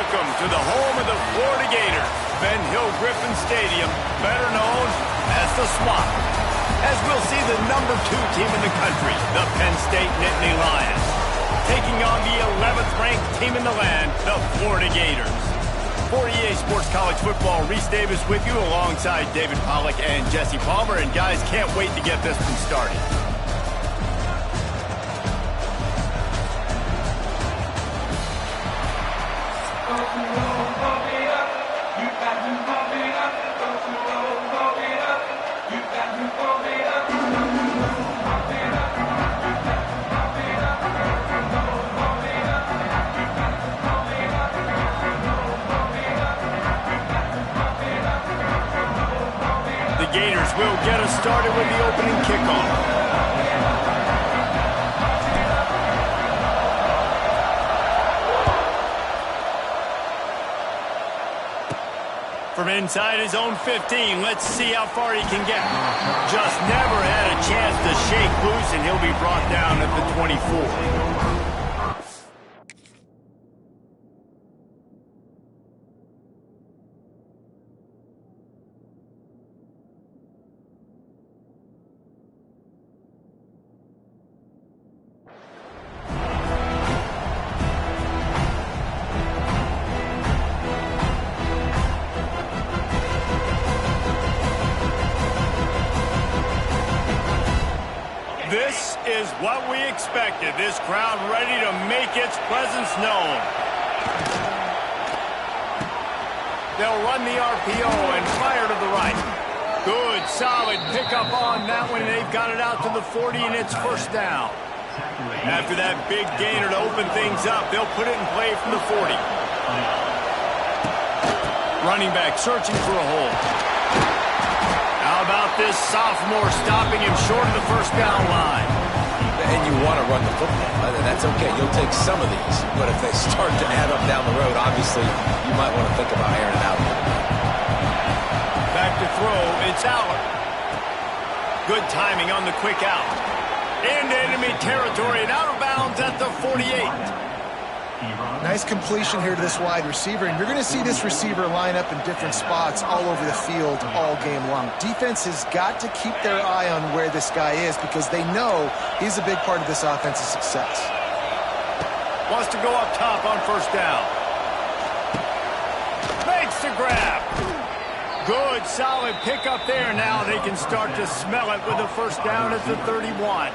Welcome to the home of the Florida Gators, Ben Hill Griffin Stadium, better known as the Swamp. As we'll see the number 2 team in the country, the Penn State Nittany Lions, taking on the 11th ranked team in the land, the Florida Gators. For EA Sports College Football, Reese Davis with you alongside David Pollack and Jesse Palmer. And guys, can't wait to get this one started. The Gators will get us started with the opening kickoff. From inside his own 15, let's see how far he can get. Just never had a chance to shake loose, and he'll be brought down at the 24. This is what we expected. This crowd ready to make its presence known. They'll run the RPO and fire to the right. Good, solid pickup on that one. They've got it out to the 40, and it's first down. After that big gainer to open things up, they'll put it in play from the 40. Running back searching for a hole. How about this sophomore stopping him short of the first down line? And you want to run the football. That's okay. You'll take some of these. But if they start to add up down the road, obviously, you might want to think about airing it out. Back to throw. It's Aller. Good timing on the quick out. Into enemy territory and out of bounds at the 48. Nice completion here to this wide receiver, and you're going to see this receiver line up in different spots all over the field all game long. Defense has got to keep their eye on where this guy is because they know he's a big part of this offense's success. Wants to go up top on first down. Makes the grab. Good, solid pickup there. Now they can start to smell it with the first down at the 31.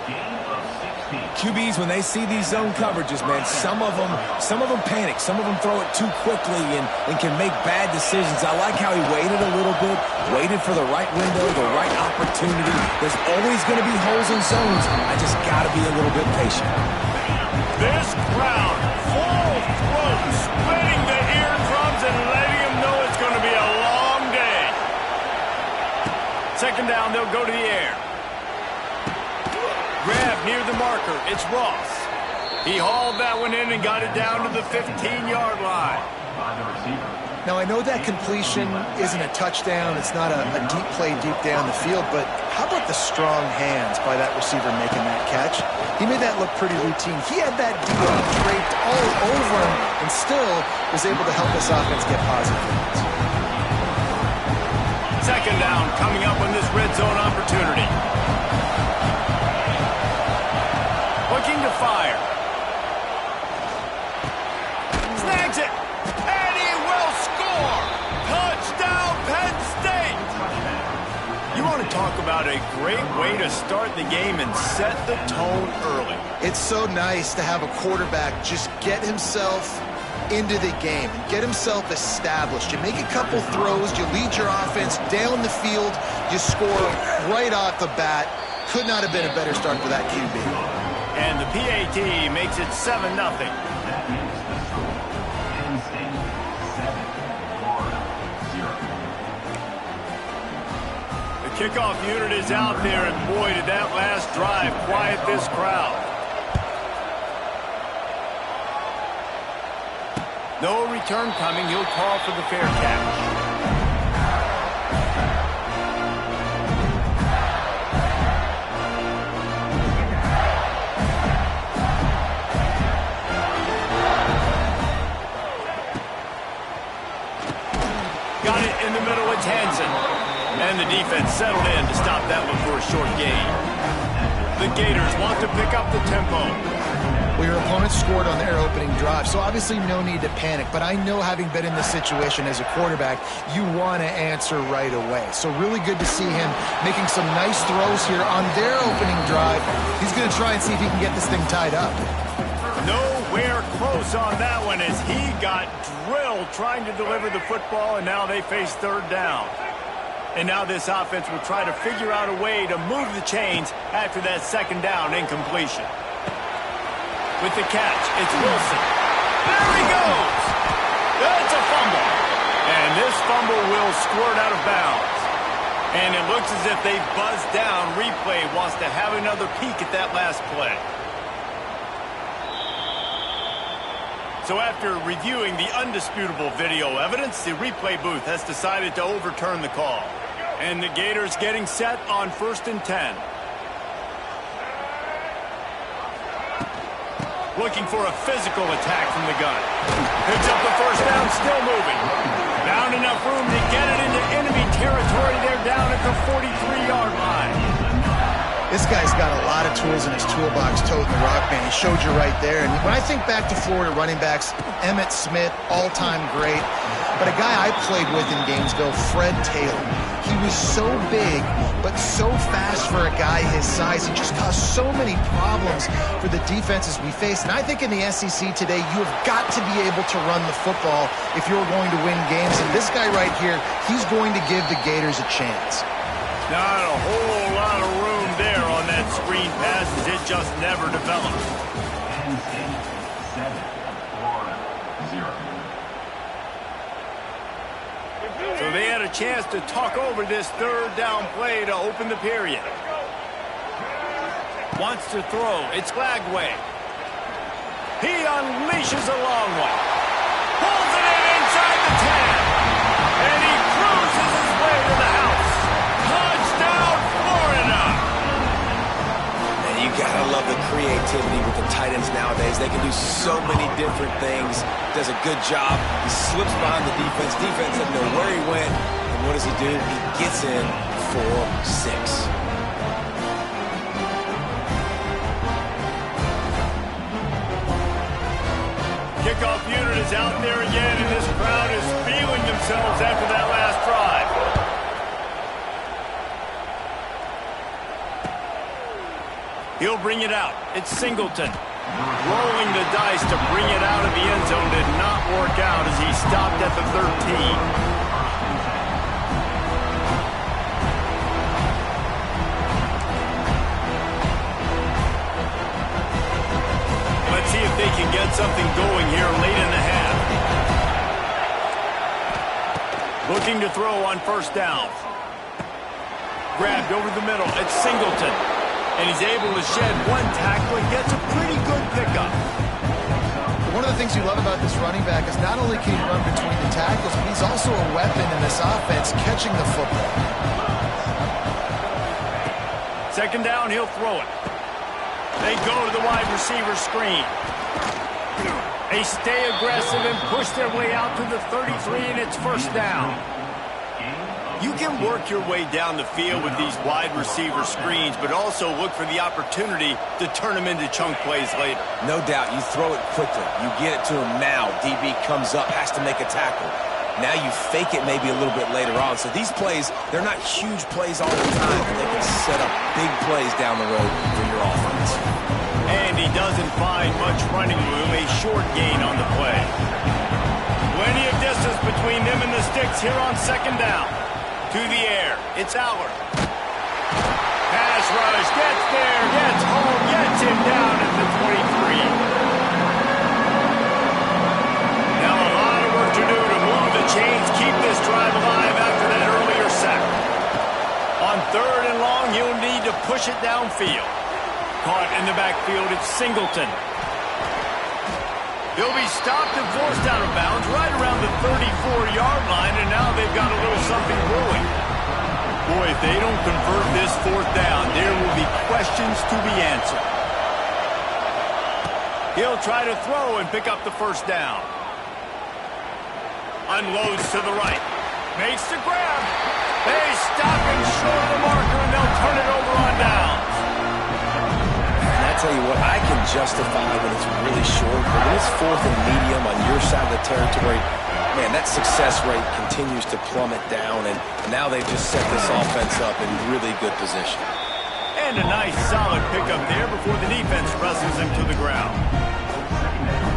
QBs, when they see these zone coverages, man, some of them panic. Some of them throw it too quickly and can make bad decisions. I like how he waited a little bit, waited for the right window, the right opportunity. There's always going to be holes in zones. I just got to be a little bit patient. This crowd, full throat, splitting the eardrums and letting them know it's going to be a long day. Second down, they'll go to the air. Grab near the marker. It's Ross. He hauled that one in and got it down to the 15-yard line. Now, I know that completion isn't a touchdown. It's not a deep play deep down the field, but how about the strong hands by that receiver making that catch? He made that look pretty routine. He had that D draped all over him and still was able to help this offense get positive points. Second down coming up on this red zone opportunity. Looking to fire. Snags it. And he will score. Touchdown, Penn State. You want to talk about a great way to start the game and set the tone early. It's so nice to have a quarterback just get himself into the game and get himself established. You make a couple throws, you lead your offense down the field, you score right off the bat. Could not have been a better start for that QB. And the PAT makes it 7-0. The kickoff unit is out there, and boy, did that last drive quiet this crowd. No return coming. He'll call for the fair catch. It's Hansen. And the defense settled in to stop that one for a short gain. The Gators want to pick up the tempo. Well, your opponent scored on their opening drive, so obviously no need to panic. But I know, having been in this situation as a quarterback, you want to answer right away. So really good to see him making some nice throws here on their opening drive. He's going to try and see if he can get this thing tied up. Nowhere close on that one as he got drilled trying to deliver the football, and now they face third down. And now this offense will try to figure out a way to move the chains after that second down incompletion. With the catch, it's Wilson. There he goes! That's a fumble. And this fumble will squirt out of bounds. And it looks as if they buzzed down. Replay wants to have another peek at that last play. So after reviewing the undisputable video evidence, the replay booth has decided to overturn the call. And the Gators getting set on 1st and 10. Looking for a physical attack from the gun. Picks up the first down, still moving. Found enough room to get it into enemy territory. They're down at the 43-yard line. This guy's got a lot of tools in his toolbox, toting the rock, man. He showed you right there. And when I think back to Florida running backs, Emmitt Smith, all-time great. But a guy I played with in Gainesville, Fred Taylor. He was so big, but so fast for a guy his size. He just caused so many problems for the defenses we faced. And I think in the SEC today, you have got to be able to run the football if you're going to win games. And this guy right here, he's going to give the Gators a chance. Not a whole lot of room there on that screen pass as it just never developed. Penn State 7, Florida 0. So they had a chance to talk over this third down play to open the period. Wants to throw. It's Lagway. He unleashes a long one. Pulls it in inside the 10. And he cruises his way to the house. Touchdown, Florida! And you gotta love the creativity with the tight ends nowadays. They can do so many different things. Does a good job. He slips behind the defense. Defense doesn't know where he went. And what does he do? He gets in for 6. Kickoff unit is out there again, and this crowd is feeling themselves after that last drive. He'll bring it out. It's Singleton. Rolling the dice to bring it out of the end zone did not work out as he stopped at the 13. Let's see if they can get something going here late in the half. Looking to throw on first down. Grabbed over the middle. It's Singleton. And he's able to shed one tackle and gets a pretty good pickup. One of the things you love about this running back is not only can he run between the tackles, but he's also a weapon in this offense, catching the football. Second down, he'll throw it. They go to the wide receiver screen. They stay aggressive and push their way out to the 33, and it's first down. You can work your way down the field with these wide receiver screens, but also look for the opportunity to turn them into chunk plays later. No doubt, you throw it quickly. You get it to him now. DB comes up, has to make a tackle. Now you fake it maybe a little bit later on. So these plays, they're not huge plays all the time, but they can set up big plays down the road for your offense. And he doesn't find much running room, a short gain on the play. Plenty of distance between them and the sticks here on second down. To the air, it's Aller. Pass rush, gets there, gets home, gets him down at the 23. Now a lot of work to do to move the chains, keep this drive alive after that earlier sack. On third and long, he'll need to push it downfield. Caught in the backfield, it's Singleton. He'll be stopped and forced out of bounds right around the 34-yard line, and now they've got a little something brewing. Boy, if they don't convert this fourth down, there will be questions to be answered. He'll try to throw and pick up the first down. Unloads to the right. Makes the grab. They stop him short of the marker, and they'll turn it over on downs. And I tell you what, I can justify when it's really short, but when it's fourth and medium on your side of the territory, man, that success rate continues to plummet down, and now they've just set this offense up in really good position. And a nice solid pickup there before the defense wrestles him to the ground.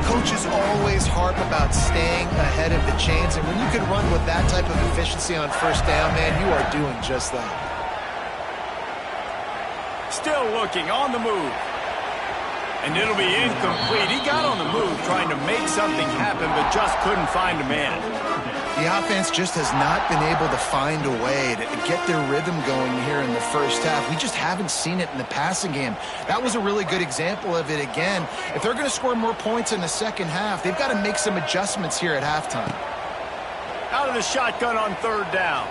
Coaches always harp about staying ahead of the chains, and when you can run with that type of efficiency on first down, man, you are doing just that. Still looking on the move. And it'll be incomplete. He got on the move trying to make something happen, but just couldn't find a man. The offense just has not been able to find a way to get their rhythm going here in the first half. We just haven't seen it in the passing game. That was a really good example of it again. If they're going to score more points in the second half, they've got to make some adjustments here at halftime. Out of the shotgun on third down.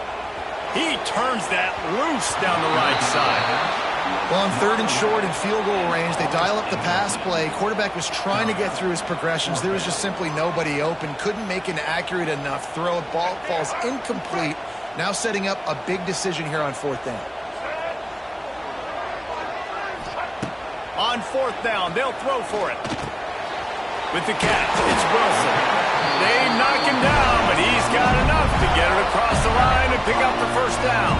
He turns that loose down the right side. Well, on third and short and field goal range, they dial up the pass play. Quarterback was trying to get through his progressions. There was just simply nobody open. Couldn't make an accurate enough throw. Ball falls incomplete. Now setting up a big decision here on fourth down. On fourth down, they'll throw for it. With the catch, it's Wilson. They knock him down, but he's got enough to get it across the line and pick up the first down.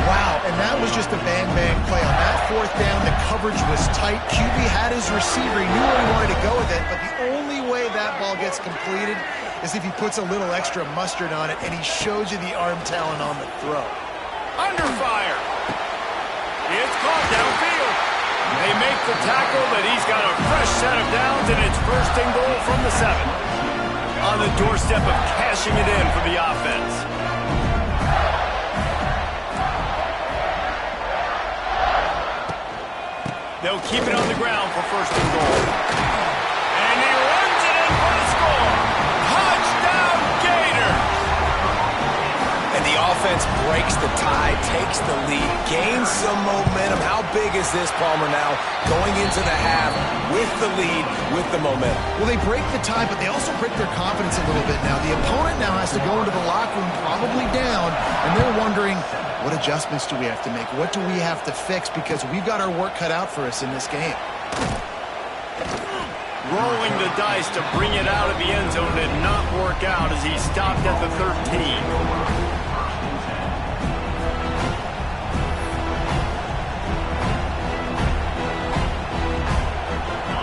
Wow, and that was just a bang-bang play. On that fourth down, the coverage was tight. QB had his receiver. He knew where he wanted to go with it, but the only way that ball gets completed is if he puts a little extra mustard on it, and he shows you the arm talent on the throw. Under fire. It's caught downfield. They make the tackle, but he's got a fresh set of downs, and it's first and goal from the 7. On the doorstep of cashing it in for the offense. They'll keep it on the ground for first and goal. And he runs it in for the score. Touchdown, Gators! And the offense breaks the tie, takes the lead, gains some momentum. How big is this, Palmer, now going into the half with the lead, with the momentum? Well, they break the tie, but they also break their confidence a little bit now. The opponent now has to go into the locker room probably down, and they're wondering, what adjustments do we have to make? What do we have to fix? Because we've got our work cut out for us in this game. Rolling the dice to bring it out of the end zone did not work out as he stopped at the 13.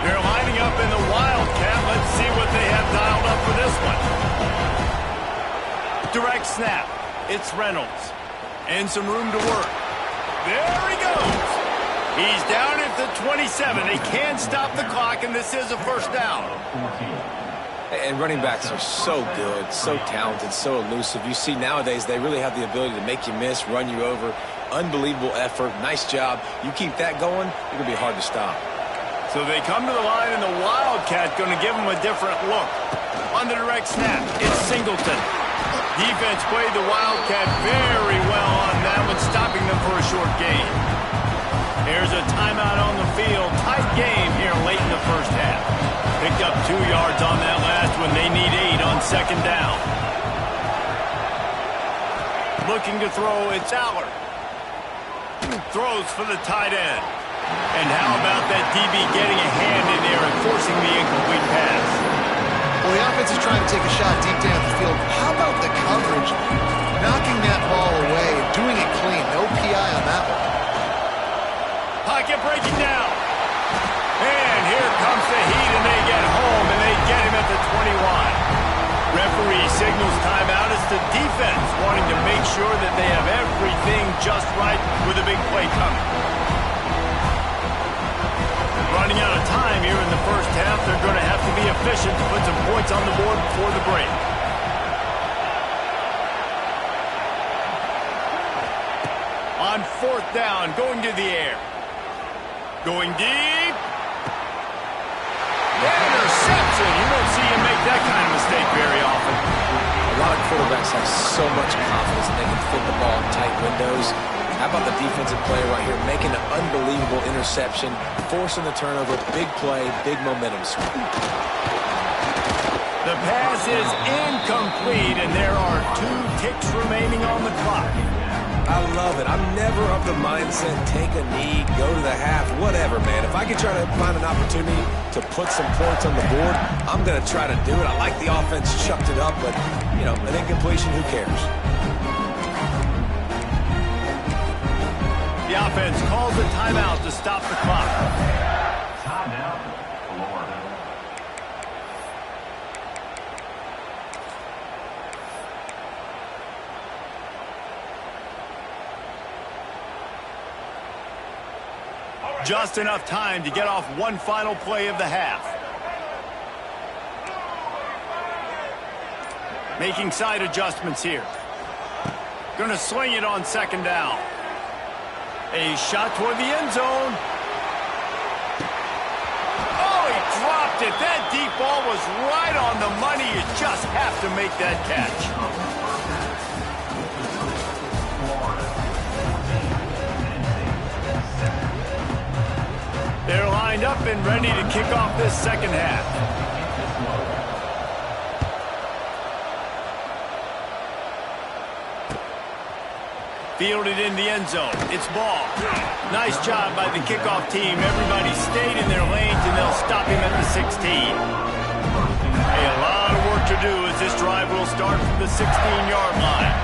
They're lining up in the Wildcat. Let's see what they have dialed up for this one. Direct snap. It's Reynolds. And some room to work. There he goes. He's down at the 27. They can't stop the clock, and this is a first down. And running backs are so good, so talented, so elusive. You see nowadays they really have the ability to make you miss, run you over. Unbelievable effort. Nice job. You keep that going, it's going to be hard to stop. So they come to the line, and the Wildcat going to give them a different look. On the direct snap, it's Singleton. Defense played the Wildcat very well on that one, stopping them for a short gain. There's a timeout on the field. Tight game here late in the first half. Picked up 2 yards on that last one. They need 8 on second down. Looking to throw, it's Allard. Throws for the tight end. And how about that DB getting a hand in there and forcing the incomplete pass? Well, the offense is trying to take a shot deep down the field. How about the coverage? Knocking that ball away, doing it clean. No PI on that one. Pocket breaking down. And here comes the heat, and they get home, and they get him at the 21. Referee signals timeout as the defense wanting to make sure that they have everything just right with a big play coming. Running out of time here in the first half. They're going to have to be efficient to put some points on the board before the break. On fourth down, going to the air. Going deep. Interception. You don't see him make that kind of mistake very often. A lot of quarterbacks have so much confidence that they can fit the ball in tight windows. How about the defensive player right here making an unbelievable interception, forcing the turnover, big play, big momentum swing. The pass is incomplete, and there are 2 ticks remaining on the clock. I love it. I'm never of the mindset, take a knee, go to the half, whatever, man. If I can try to find an opportunity to put some points on the board, I'm going to try to do it. I like the offense chucked it up, but, you know, an incompletion, who cares? The offense calls a timeout to stop the clock. Timeout, Florida. Just enough time to get off one final play of the half. Making side adjustments here. Gonna swing it on second down. A shot toward the end zone. Oh, he dropped it. That deep ball was right on the money. You just have to make that catch. They're lined up and ready to kick off this second half. Fielded in the end zone. It's ball. Nice job by the kickoff team. Everybody stayed in their lanes, and they'll stop him at the 16. A lot of work to do as this drive will start from the 16-yard line.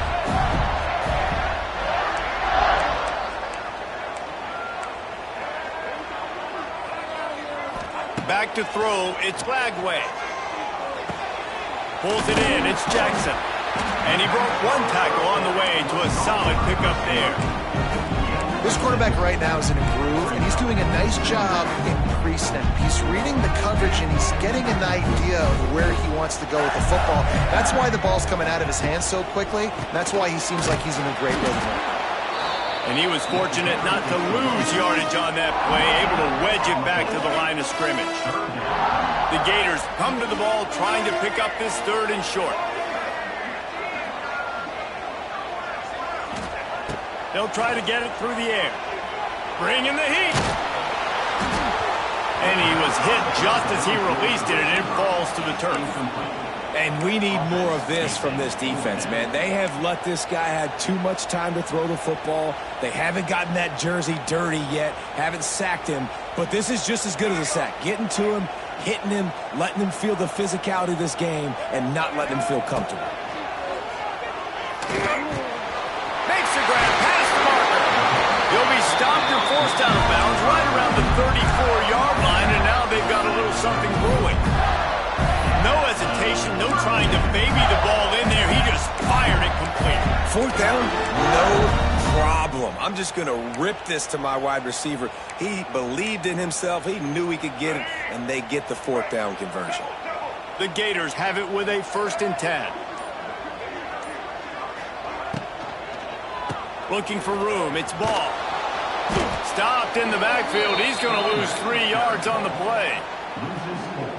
Back to throw. It's Lagway. Pulls it in. It's Jackson. And he broke one tackle on the way to a solid pickup there. This quarterback right now is in a groove, and he's doing a nice job in pre-snap. He's reading the coverage, and he's getting an idea of where he wants to go with the football. That's why the ball's coming out of his hands so quickly. That's why he seems like he's in a great rhythm. And he was fortunate not to lose yardage on that play, able to wedge it back to the line of scrimmage. The Gators come to the ball trying to pick up this 3rd and short. They'll try to get it through the air. Bring in the heat. And he was hit just as he released it, and it falls to the turf. And we need more of this from this defense, man. They have let this guy have too much time to throw the football. They haven't gotten that jersey dirty yet, haven't sacked him. But this is just as good as a sack. Getting to him, hitting him, letting him feel the physicality of this game, and not letting him feel comfortable. Makes the grab past the marker. He'll be stopped and forced out of bounds right around the 34-yard line, and now they've got a little something brewing. No hesitation, no trying to baby the ball in there. He just fired it complete. 4th down, no problem. I'm just going to rip this to my wide receiver. He believed in himself. He knew he could get it, and they get the 4th down conversion. The Gators have it with a 1st and 10. Looking for room. It's ball. Stopped in the backfield. He's going to lose 3 yards on the play.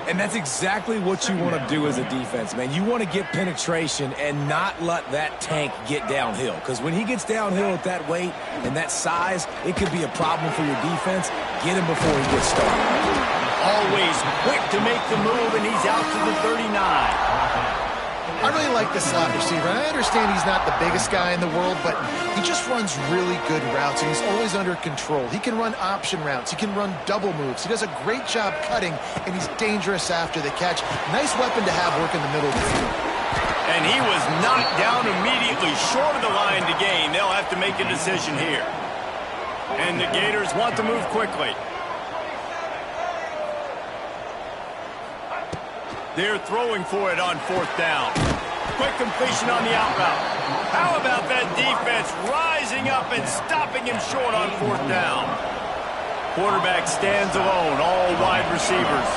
And that's exactly what you want to do as a defense, man. You want to get penetration and not let that tank get downhill. Because when he gets downhill at that weight and that size, it could be a problem for your defense. Get him before he gets started. Always quick to make the move, and he's out to the 39. I really like the slot receiver. I understand he's not the biggest guy in the world, but he just runs really good routes, and he's always under control. He can run option routes. He can run double moves. He does a great job cutting, and he's dangerous after the catch. Nice weapon to have work in the middle of the field. And he was knocked down immediately short of the line to gain. They'll have to make a decision here. And the Gators want to move quickly. They're throwing for it on 4th down. Quick completion on the out route. How about that defense rising up and stopping him short on 4th down? Quarterback stands alone, all wide receivers.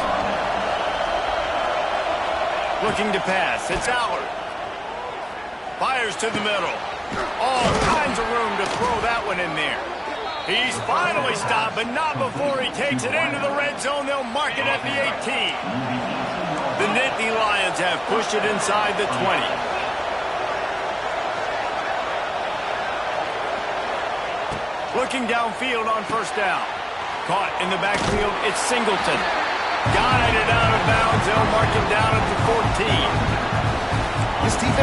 Looking to pass. It's Allard. Fires to the middle. All kinds of room to throw that one in there. He's finally stopped, but not before he takes it into the red zone. They'll mark it at the 18. The Nittany Lions have pushed it inside the 20. Looking downfield on 1st down. Caught in the backfield, it's Singleton. Guided out of bounds, they'll mark it down at the 14.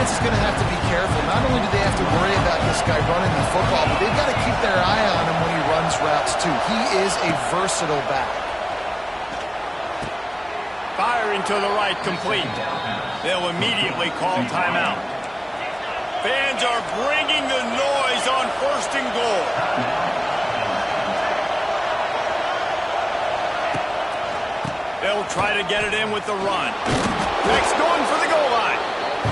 defense is going to have to be careful. Not only do they have to worry about this guy running the football, but they've got to keep their eye on him when he runs routes too. He is a versatile back. Firing to the right, complete. They'll immediately call timeout. Fans are bringing the noise on 1st and goal. They'll try to get it in with the run. Next, going for the goal line.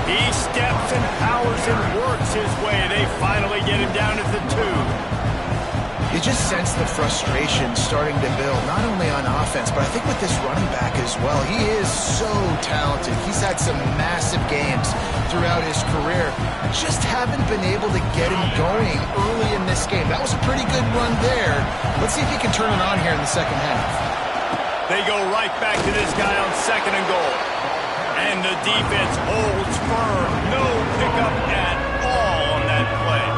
He steps and powers and works his way. They finally get him down at the 2. You just sense the frustration starting to build, not only on offense, but I think with this running back as well. He is so talented. He's had some massive games throughout his career. Just haven't been able to get him going early in this game. That was a pretty good run there. Let's see if he can turn it on here in the second half. They go right back to this guy on 2nd and goal. And the defense holds firm. No pickup at all on that play.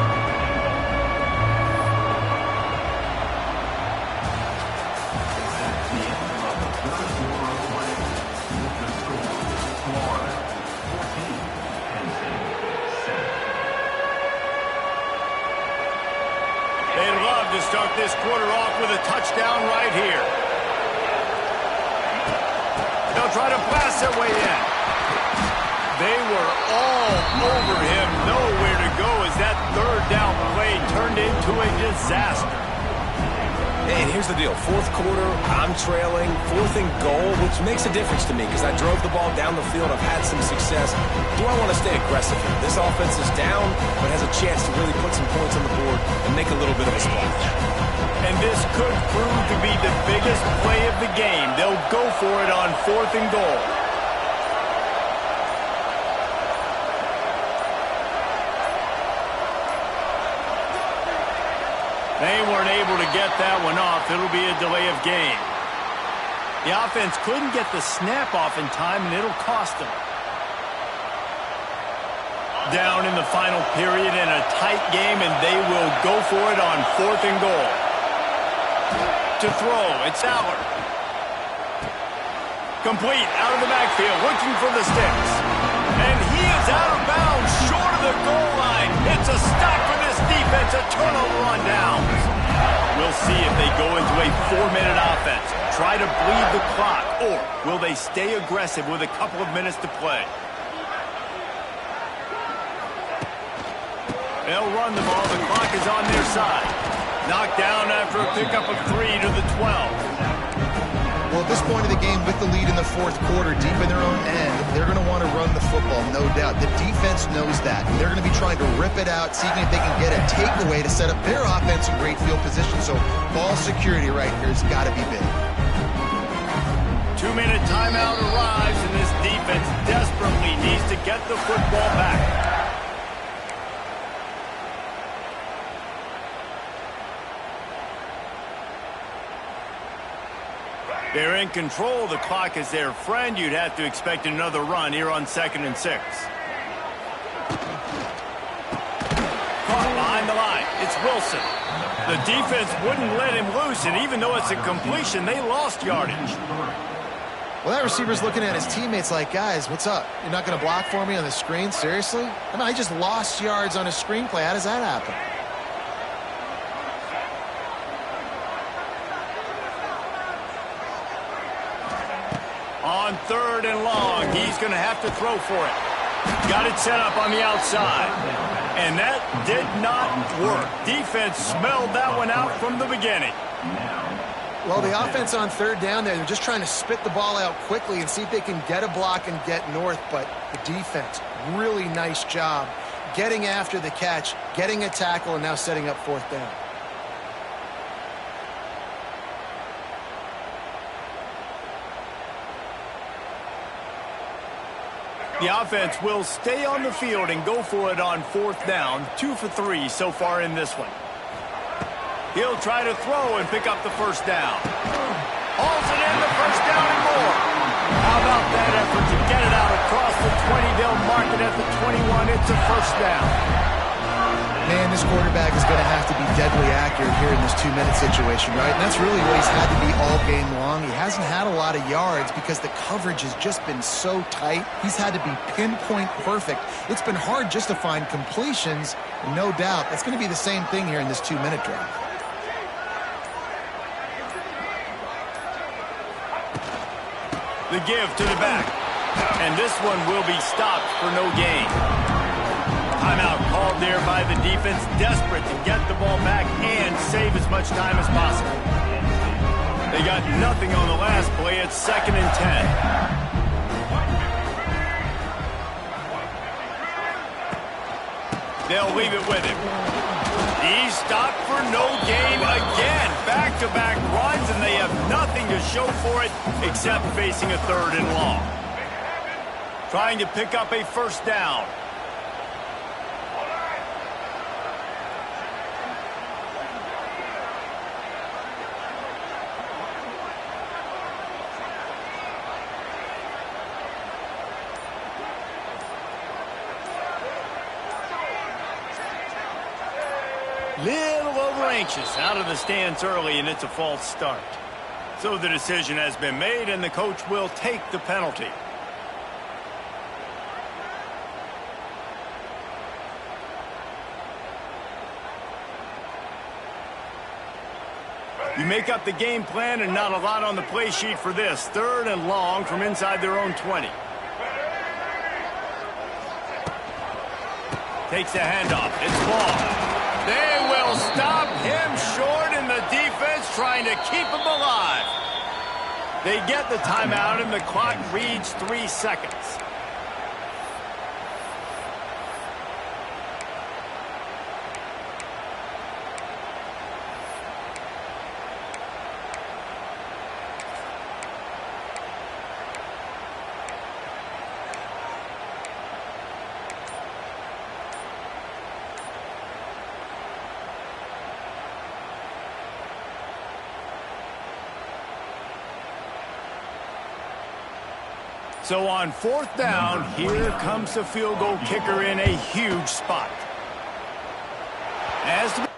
They'd love to start this quarter off with a touchdown right here. They'll try to blast their way in. They were all over him. Nowhere to go as that 3rd down play turned into a disaster. Hey, and here's the deal. 4th quarter, I'm trailing. 4th and goal, which makes a difference to me because I drove the ball down the field. I've had some success. Do I want to stay aggressive here? This offense is down, but has a chance to really put some points on the board and make a little bit of a splash. And this could prove to be the biggest play of the game. They'll go for it on 4th and goal. They weren't able to get that one off. It'll be a delay of game. The offense couldn't get the snap off in time, and it'll cost them. Down in the final period in a tight game, and they will go for it on 4th and goal. To throw, it's Aller. Complete, out of the backfield, looking for the sticks. And he is out of bounds, short of the goal line. It's a stop for this defense, a turnover on downs. We'll see if they go into a 4-minute offense, try to bleed the clock, or will they stay aggressive with a couple of minutes to play? They'll run the ball, the clock is on their side. Knocked down after a pickup of 3 to the 12. Well, at this point of the game, with the lead in the 4th quarter, deep in their own end, they're going to want to run the football, no doubt. The defense knows that. They're going to be trying to rip it out, seeing if they can get a takeaway to set up their offense in great field position. So ball security right here has got to be big. 2-minute timeout arrives, and this defense desperately needs to get the football back. They're in control. The clock is their friend. You'd have to expect another run here on 2nd and 6. Caught behind the line. It's Wilson. The defense wouldn't let him loose, and even though it's a completion, they lost yardage. Well, that receiver's looking at his teammates like, guys, what's up? You're not going to block for me on the screen? Seriously? I mean, I just lost yards on a screenplay. How does that happen? On 3rd and long, he's going to have to throw for it. Got it set up on the outside. And that did not work. Defense smelled that one out from the beginning. Well, the offense on 3rd down there, they're just trying to spit the ball out quickly and see if they can get a block and get north. But the defense, really nice job getting after the catch, getting a tackle, and now setting up 4th down. The offense will stay on the field and go for it on 4th down. 2 for 3 so far in this one. He'll try to throw and pick up the 1st down. Hauls it in, the 1st down and more. How about that effort to get it out across the 20? They'll mark it at the 21. It's a 1st down. Man, this quarterback is going to have to be deadly accurate here in this 2-minute situation, right? And that's really what he's had to be all game long. He hasn't had a lot of yards because the coverage has just been so tight. He's had to be pinpoint perfect. It's been hard just to find completions, and no doubt that's going to be the same thing here in this 2-minute drive. The give to the back. And this one will be stopped for no gain. Timeout called there by the defense, desperate to get the ball back and save as much time as possible. They got nothing on the last play. It's 2nd and 10. They'll leave it with him. He's stopped for no gain again. Back-to-back runs, and they have nothing to show for it except facing a 3rd and long. Trying to pick up a 1st down. Little over anxious out of the stands early, and it's a false start. So the decision has been made, and the coach will take the penalty. You make up the game plan and not a lot on the play sheet for this. 3rd and long from inside their own 20. Takes a handoff. It's ball. They will stop him short, and the defense trying to keep him alive. They get the timeout, and the clock reads 3 seconds. So on 4th down, here comes the field goal kicker in a huge spot. As